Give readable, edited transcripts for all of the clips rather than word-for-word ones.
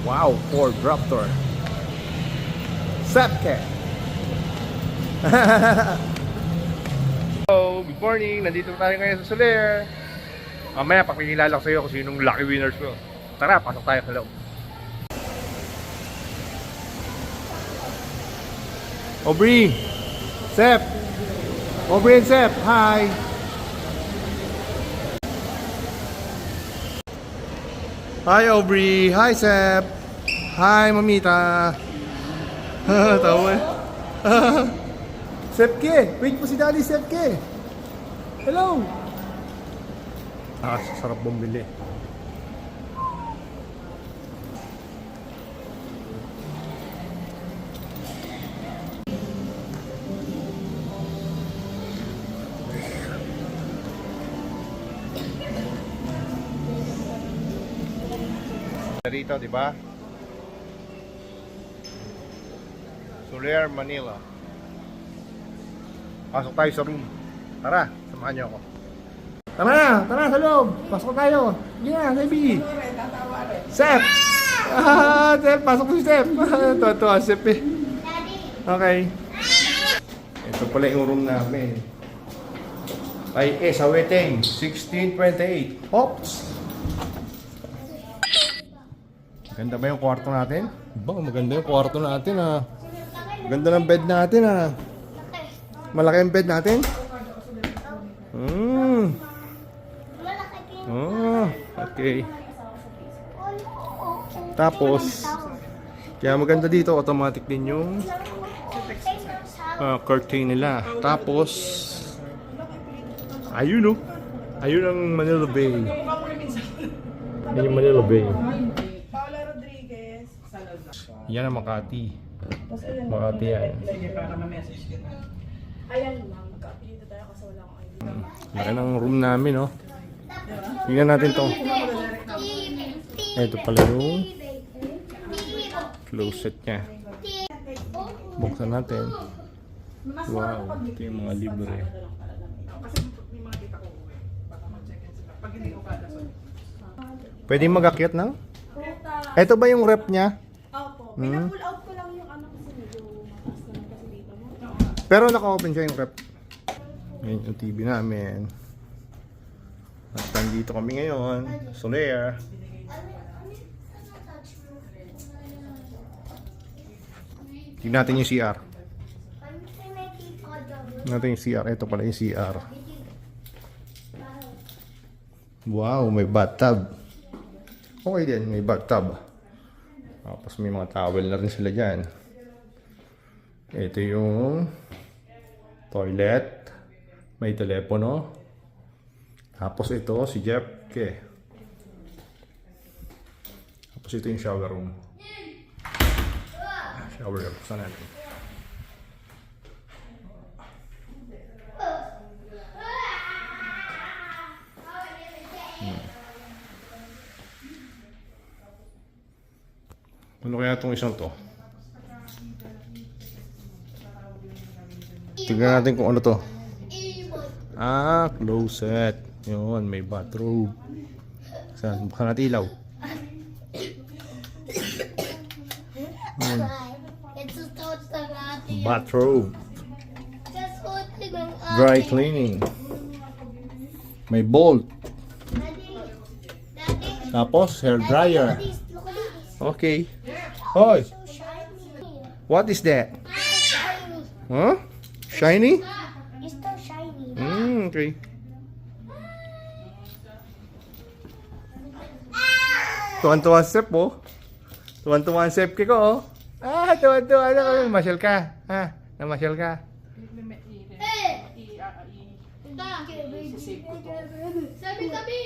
Wow, Ford Raptor. Sepke. Hello, good morning. Nandito tayo ngayon sa Soler. Mamaya pakikilala ko sa iyo kung sinong lucky winners ko. Tara, pasok tayo sa loob. Aubrey, Sep. Aubrey and Sep, hi. Hi Aubrey, hi Sep. Hi Mamita. Tawa eh. Sepke, wait po si Daddy Sepke. Hello. Sarap bumili. Dito, di ba? Soler, Manila. Pasok tayo sa room. Tara, samahan niyo ako. Tara sa loob. Pasok tayo. Yeah, baby. Sep. Sep, pasok si Sep. Tuwa, Sep eh. Okay. Ito pala yung room namin. Ay, sa waiting. 1628. Hops. Ganda ba yung kwarto natin? Ba, maganda yung kwarto natin ah. Ganda ng bed natin ah. Malaki ang bed natin? Oh, okay. Tapos, kaya maganda dito, automatic din yung curtain nila. Tapos, ayun oh. Ayun ang Manila Bay. Ayun yung Manila Bay. Yan ang Makati. Makati yan. Ayan lang, magka-apelyido tayo kasi wala akong idea. Laki ng room namin, oh. Tingnan natin to. Ito pala yung closet niya. Buksan natin. Wow, ito yung mga libre. Pwede mag-akyat na? Ito ba yung rep niya? Opo, pina-pull out ko lang yung ano kasi medyo mataas naman kasi dito mo. Pero naka-open siya yung rep. Ngayon yung TV namin. At nandito kami ngayon. Soler. Tignan natin yung CR. Tignan natin yung CR. Ito pala yung CR. Wow, may bathtub. Okay din, may bathtub. Tapos may mga towel na rin sila dyan. Ito yung toilet. May telepono. Tapos ito si Jeff. Okay. Tapos ito yung shower room. Shower room. Saan natin? Ano kaya itong isang to? Tignan natin kung ano to. Closet. Yun, may bathrobe. Saan? Buksan natin ilaw. Bathrobe. Dry cleaning. May bolt. Tapos, hair dryer. Okay. Hoy. What is that? Huh? Shiny? It's so shiny. Okay. Tuwan-tuwa Sep, oh. Tuwan-tuwa ang Sep ko, oh. Tuwan-tuwa na kami. Namasyal ka. Ha? Namasyal ka. Sabi-sabi!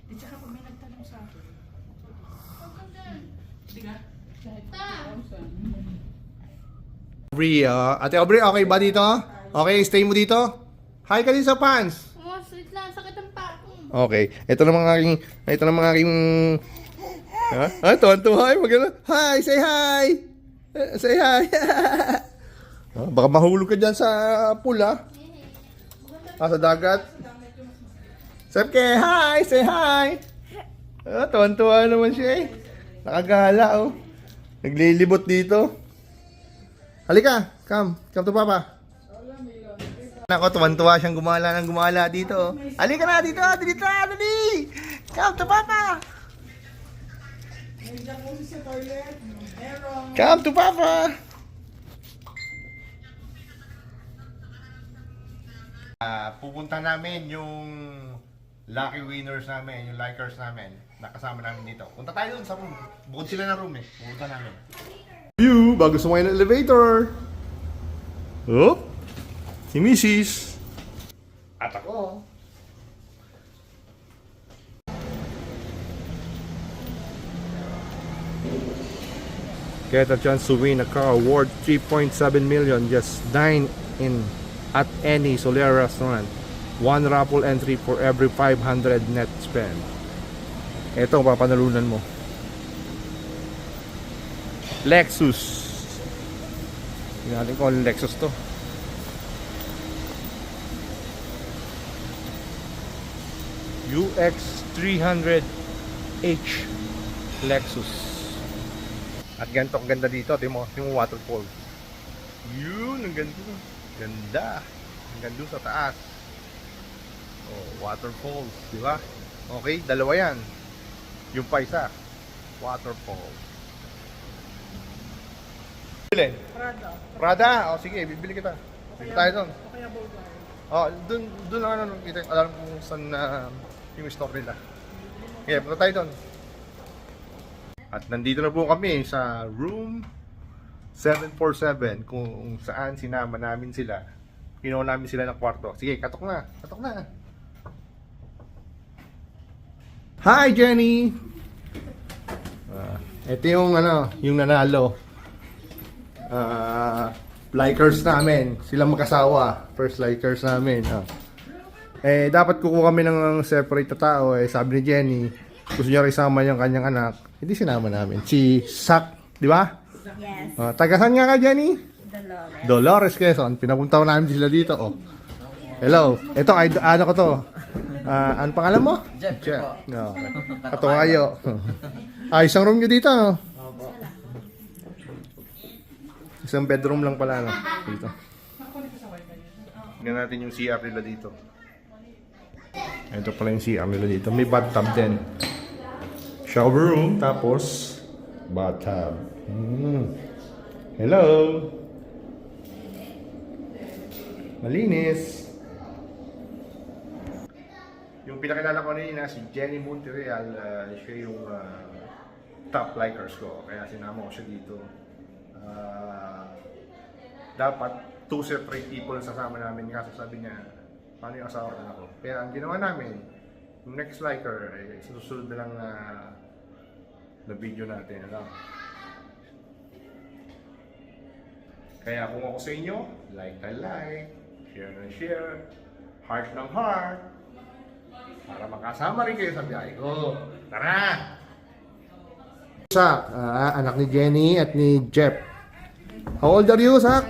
Di tsaka pag may nagtanong sa akin. Aubrey, Ate Aubrey, okay ba dito? Okay, stay mo dito? Hi ka din sa fans. Oh, sweet lang. Sakit ang pa. Okay, ito naman aking tuwan-tuwa. Hi, say hi. Say hi. Baka mahulog ka dyan sa pool, ha? Sa dagat. Sepke, hi, say hi. Tuwan-tuwa naman siya eh. Nakagala, oh. Naglilibot dito. Halika, come to papa. Nako, tuwan-tuwa siyang gumala dito. Halika na dito, dali. Come to papa. May jacuzzi sa toilet. Meron. Come to papa. Pupunta namin yung lucky winners namin, yung likers namin. Nakasama namin dito. Punta tayo dun sa room. Bukod sila na room eh. Pupunta namin. View, bago sumakay ng elevator. Oh, si Mrs. At ako. Get a chance to win a car worth 3.7 million. Just dine in at any Solera restaurant. One raffle entry for every 500 net spend. Ito ang papanalunan mo. Lexus. Tingnan natin kung anong Lexus to. UX 300H Lexus. At ganito ang ganda dito. Tingnan mo yung waterfall. Yun, ang ganda. Ganda. Ang ganda sa taas. Oh, waterfalls, di ba? Okay, dalawa yan. Yung pa isa, waterfall. Bili. Prada. Oh, sige, bibili kita. Bibili tayo doon. O kaya Bulgari. Oh, doon lang ano kita. Alam kung saan yung store nila. Okay, punta tayo doon. At nandito na po kami sa room 747 kung saan sinama namin sila. Kinuha namin sila ng kwarto. Sige, katok na. Katok na. Hi, Jenny! Ito yung yung nanalo. Likers namin. Sila mag-asawa. First likers namin. Dapat kukuha kami ng separate na tao. Sabi ni Jenny, gusto niya rin isama yung kanyang anak. Hindi sinama namin. Si Sak, di ba? Yes. Taga saan nga ka, Jenny? Dolores. Dolores, Quezon. Pinapunta ko namin sila dito. Hello. Ito, ano ko to? Ano pangalan mo? Jeff. No. Katuwayo. Isang room nyo dito. No? Isang bedroom lang pala. No? Dito. Tingnan natin yung CR nila dito. Ito pala yung CR nila dito. May bathtub din. Shower room. Tapos, bathtub. Hello. Malinis. Yung pinakilala ko kanina, si Jenny Monterreal, siya yung top likers ko. Kaya sinama ko siya dito. Dapat 2 separate people sasama namin. Kaso sabi niya, paano yung asawa ko? Kaya ang ginawa namin, yung next liker, susunod na lang na video natin. Kaya kung ako sa inyo, like na like, share na share, heart ng heart, para makasama rin kayo sa biyahe ko. Tara! Sak, anak ni Jenny at ni Jeff. How old are you, Sak?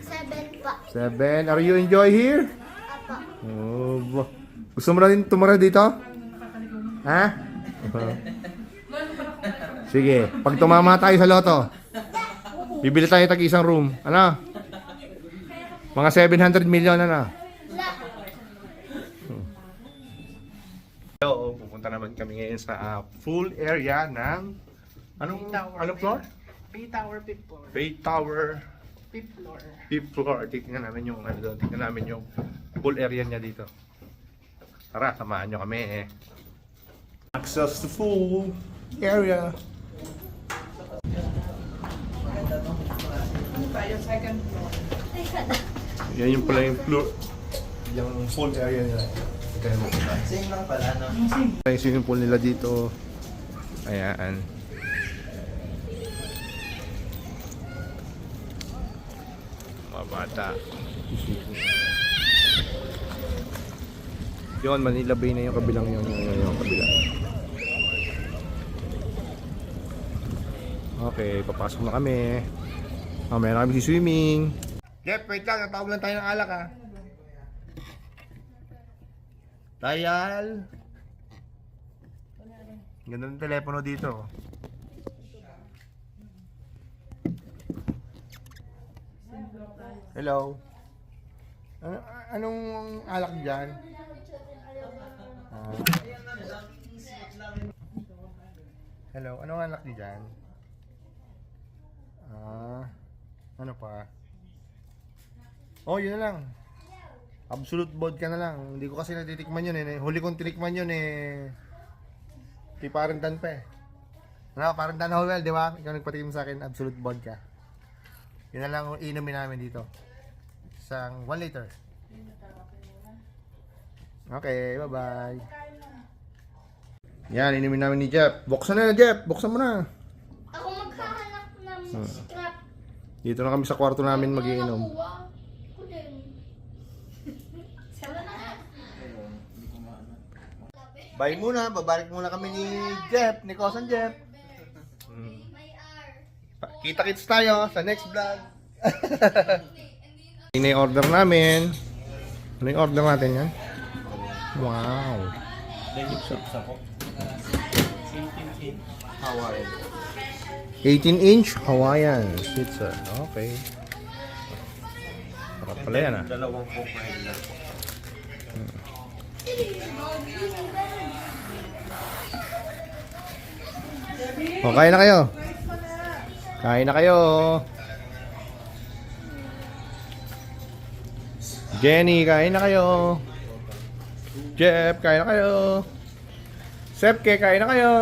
7 pa. 7. Are you enjoy here? Apa. Oh, gusto mo na rin tumira dito? Ha? Sige, pag tumama tayo sa loto, bibili tayo tag-isang room. Ano? Mga 700 million na. So, pupunta naman kami ngayon sa full area ng anong floor? Bay Tower, 5th floor. Bay Tower, 5th floor. 5th floor. Tingnan namin yung tingnan namin yung full area niya dito. Tara, samahan nyo kami. Access to full area. Tayo, 2nd floor. Yan yung pala yung floor. Yung full area nila. Kaya mo kita. Same lang pala, no? Yung swimming pool nila dito. Ayan. Mga bata. Yun, Manila Bay na yung kabilang yung kabila. Okay, papasok na kami. Meron kami si swimming. Jeff, wait lang. Natawag lang tayo ng alak, ha. Dial. Ganda ng telepono dito. Hello. Anong alak dyan? Ah. Hello, anong alak niyo dyan? Ano pa? Oh, yun na lang. Absolute vodka na lang. Hindi ko kasi natitikman yun eh. Huli kong tinikman yun eh. Kay parang Dan pa eh. Ano, parang Dan Howell, di ba? Ikaw nagpatikim sa akin, absolute vodka. Yun na lang ang inumin namin dito. Isang 1 liter. Okay, bye-bye. Yan, inumin namin ni Jeff. Buksan na, Jeff. Buksan mo na. Ako maghahanap ng scrap. Dito na kami sa kwarto namin magiinom. Ako din. Sama na nga. Bye muna, babalik muna kami ni Jeff, ni Kosan Jeff. May R. Kita-kits tayo sa next vlog. Ini order namin. Ano yung order natin yan? Wow. 18-inch Hawaiian pizza. Okay. Sarap pala yan ah. Dalawang Coke na lang po. O, kain na kayo. Kain na kayo. Jenny, kain na kayo. Jeff, kain na kayo. Sepke, kain na kayo.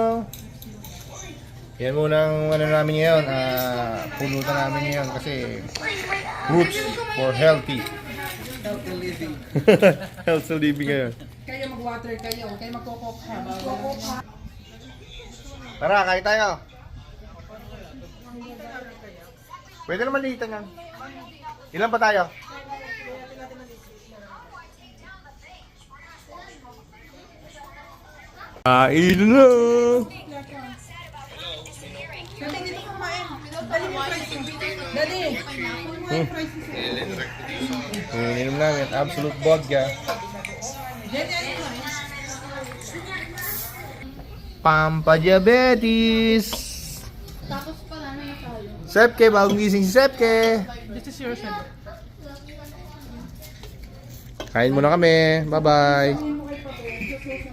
Yan muna ang ano namin ngayon. Pulutan namin ngayon kasi roots for healthy. Healthy living. Healthy living ngayon. Kayo mag-water kayo, kayo magkokok ha. Tara, kain tayo. Pwede naman litan yan. Ilan pa tayo? Kain na! Dali, dito kumain. Dali mo fries mo. Dali. Ininom namin, absolute vodka. Pampadiabetes! Tapos pala na tayo. Sepke, bagong gising si Sepke. This is yours. Kain muna kami. Bye-bye.